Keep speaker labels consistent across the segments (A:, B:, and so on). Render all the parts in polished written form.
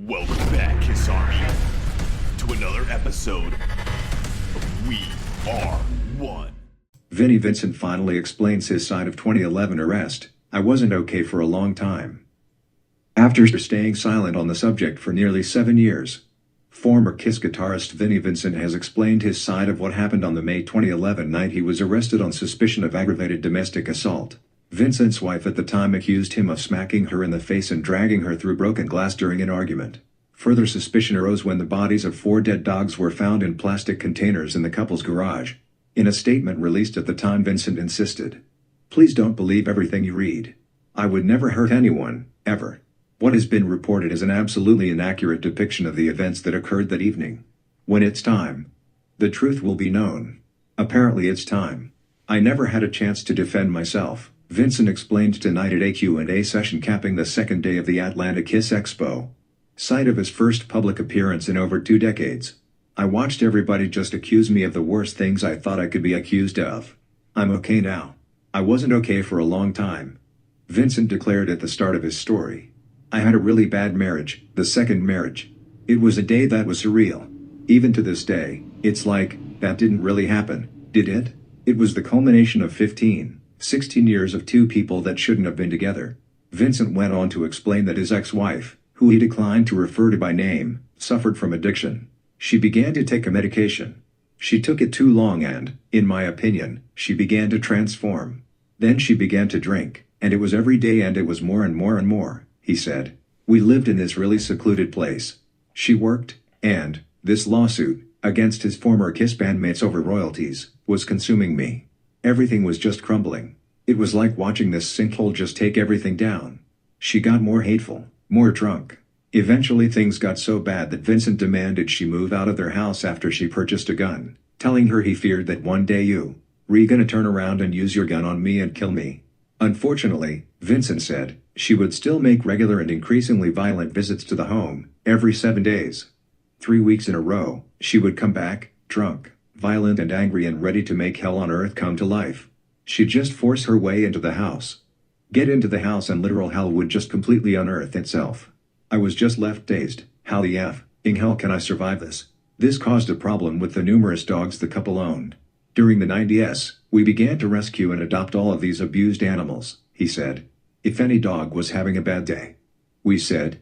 A: Welcome back, Kiss Army, to another episode of We Are One.
B: Vinnie Vincent finally explains his side of 2011 arrest. I wasn't okay for a long time. After staying silent on the subject for nearly 7 years, former Kiss guitarist Vinnie Vincent has explained his side of what happened on the May 2011 night he was arrested on suspicion of aggravated domestic assault. Vincent's wife at the time accused him of smacking her in the face and dragging her through broken glass during an argument. Further suspicion arose when the bodies of 4 dead dogs were found in plastic containers in the couple's garage. In a statement released at the time, Vincent insisted, "Please don't believe everything you read. I would never hurt anyone, ever. What has been reported is an absolutely inaccurate depiction of the events that occurred that evening. When it's time, the truth will be known. Apparently it's time. I never had a chance to defend myself," Vincent explained tonight at a Q&A session capping the second day of the Atlanta Kiss Expo. Site of his first public appearance in over 2 decades. "I watched everybody just accuse me of the worst things I thought I could be accused of. I'm okay now. I wasn't okay for a long time," Vincent declared at the start of his story. "I had a really bad marriage, the second marriage. It was a day that was surreal. Even to this day, it's like, that didn't really happen, did it? It was the culmination of 16 years of 2 people that shouldn't have been together." Vincent went on to explain that his ex-wife, who he declined to refer to by name, suffered from addiction. She began to take a medication. She took it too long and, in my opinion, she began to transform. Then she began to drink, and it was every day and it was more and more and more, he said. "We lived in this really secluded place. She worked, and this lawsuit, against his former Kiss bandmates over royalties, was consuming me. Everything was just crumbling. It was like watching this sinkhole just take everything down." She got more hateful, more drunk. Eventually things got so bad that Vincent demanded she move out of their house after she purchased a gun, telling her he feared that one day you were gonna turn around and use your gun on me and kill me. Unfortunately, Vincent said, she would still make regular and increasingly violent visits to the home, every 7 days. 3 weeks in a row, she would come back, drunk, violent and angry and ready to make hell on earth come to life. She'd just force her way into the house. Get into the house and literal hell would just completely unearth itself. I was just left dazed. How the in hell can I survive this? This caused a problem with the numerous dogs the couple owned. During the 90s, we began to rescue and adopt all of these abused animals, he said. If any dog was having a bad day, we said,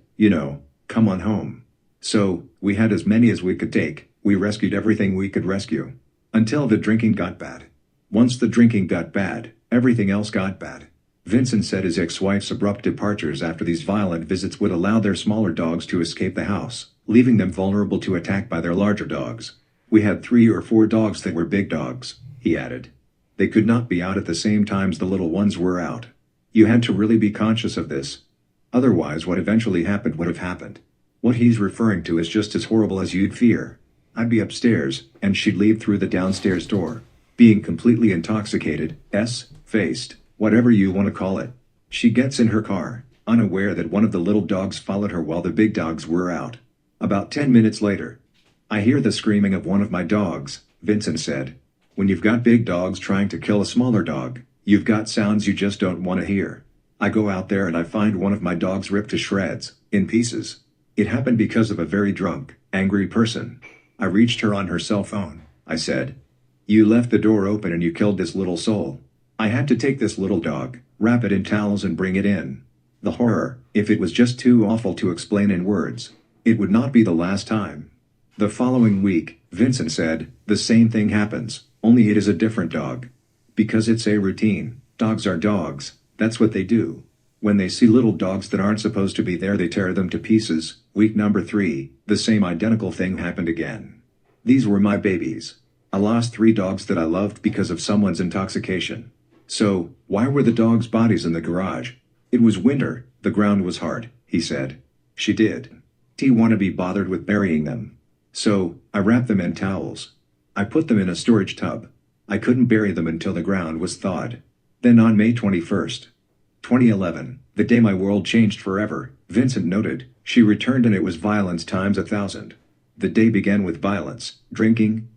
B: come on home. So, we had as many as we could take. We rescued everything we could rescue. Until the drinking got bad. Once the drinking got bad, everything else got bad. Vincent said his ex-wife's abrupt departures after these violent visits would allow their smaller dogs to escape the house, leaving them vulnerable to attack by their larger dogs. "We had 3 or 4 dogs that were big dogs," he added. "They could not be out at the same times the little ones were out. You had to really be conscious of this. Otherwise what eventually happened would have happened. What he's referring to is just as horrible as you'd fear. I'd be upstairs, and she'd leave through the downstairs door, being completely intoxicated, faced, whatever you want to call it. She gets in her car, unaware that one of the little dogs followed her while the big dogs were out. About 10 minutes later, I hear the screaming of one of my dogs," Vincent said. "When you've got big dogs trying to kill a smaller dog, you've got sounds you just don't want to hear. I go out there and I find one of my dogs ripped to shreds, in pieces. It happened because of a very drunk, angry person. I reached her on her cell phone. I said, 'You left the door open and you killed this little soul. I had to take this little dog, wrap it in towels and bring it in.' The horror, if it was just too awful to explain in words. It would not be the last time." The following week, Vincent said, "The same thing happens, only it is a different dog. Because it's a routine. Dogs are dogs, that's what they do. When they see little dogs that aren't supposed to be there they tear them to pieces." Week number 3, the same identical thing happened again. "These were my babies. I lost 3 dogs that I loved because of someone's intoxication. So, why were the dogs' bodies in the garage? It was winter, the ground was hard," he said. "She did. Want to be bothered with burying them. So, I wrapped them in towels. I put them in a storage tub. I couldn't bury them until the ground was thawed." Then on May 21, 2011, the day my world changed forever, Vincent noted, she returned and it was violence times 1,000. The day began with violence, drinking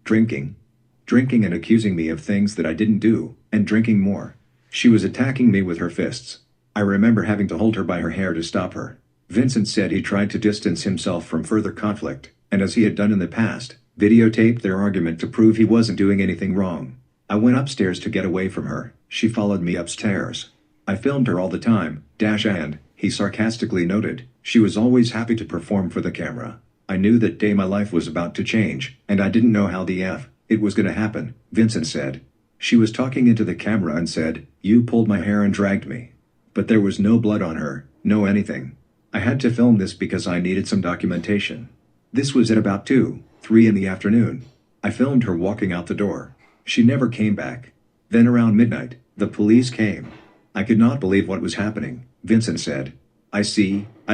B: and accusing me of things that I didn't do, and drinking more. She was attacking me with her fists. I remember having to hold her by her hair to stop her. Vincent said he tried to distance himself from further conflict, and as he had done in the past, videotaped their argument to prove he wasn't doing anything wrong. I went upstairs to get away from her. She followed me upstairs. I filmed her all the time, and, he sarcastically noted, she was always happy to perform for the camera. I knew that day my life was about to change, and I didn't know how the F it was gonna happen, Vincent said. She was talking into the camera and said, "You pulled my hair and dragged me." But there was no blood on her, no anything. I had to film this because I needed some documentation. This was at about 3 in the afternoon. I filmed her walking out the door. She never came back. Then around midnight, the police came. I could not believe what was happening, Vincent said. I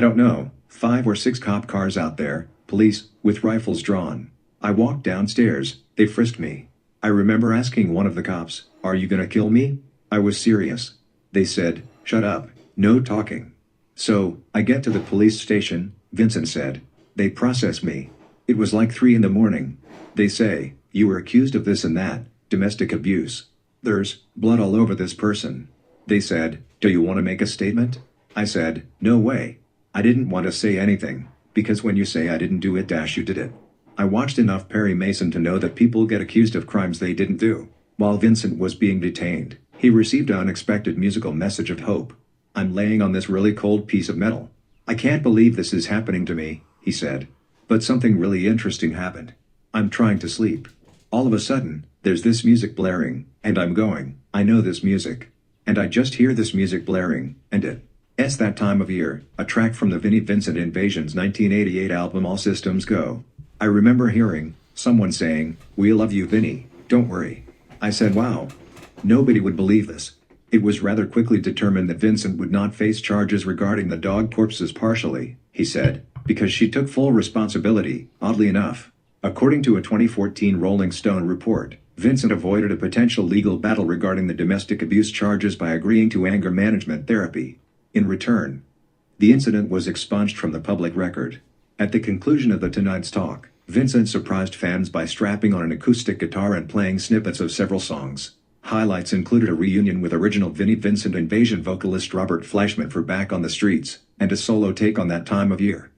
B: don't know, 5 or 6 cop cars out there, police, with rifles drawn. I walked downstairs, they frisked me. I remember asking one of the cops, "Are you gonna kill me?" I was serious. They said, "Shut up, no talking." So, I get to the police station, Vincent said. They process me. It was like 3 in the morning. They say, "You were accused of this and that, domestic abuse. There's blood all over this person." They said, "Do you want to make a statement?" I said, "No way. I didn't want to say anything, because when you say I didn't do it, you did it." I watched enough Perry Mason to know that people get accused of crimes they didn't do. While Vincent was being detained, he received an unexpected musical message of hope. "I'm laying on this really cold piece of metal. I can't believe this is happening to me," he said. "But something really interesting happened. I'm trying to sleep. All of a sudden, there's this music blaring, and I'm going, I know this music. And I just hear this music blaring, and it's that time of year, a track from the Vinnie Vincent Invasion's 1988 album All Systems Go. I remember hearing someone saying, 'We love you, Vinnie, don't worry.' I said, wow. Nobody would believe this." It was rather quickly determined that Vincent would not face charges regarding the dog corpses partially, he said, because she took full responsibility, oddly enough. According to a 2014 Rolling Stone report, Vincent avoided a potential legal battle regarding the domestic abuse charges by agreeing to anger management therapy. In return, the incident was expunged from the public record. At the conclusion of the tonight's talk, Vincent surprised fans by strapping on an acoustic guitar and playing snippets of several songs. Highlights included a reunion with original Vinnie Vincent Invasion vocalist Robert Fleischman for Back on the Streets, and a solo take on That Time of Year.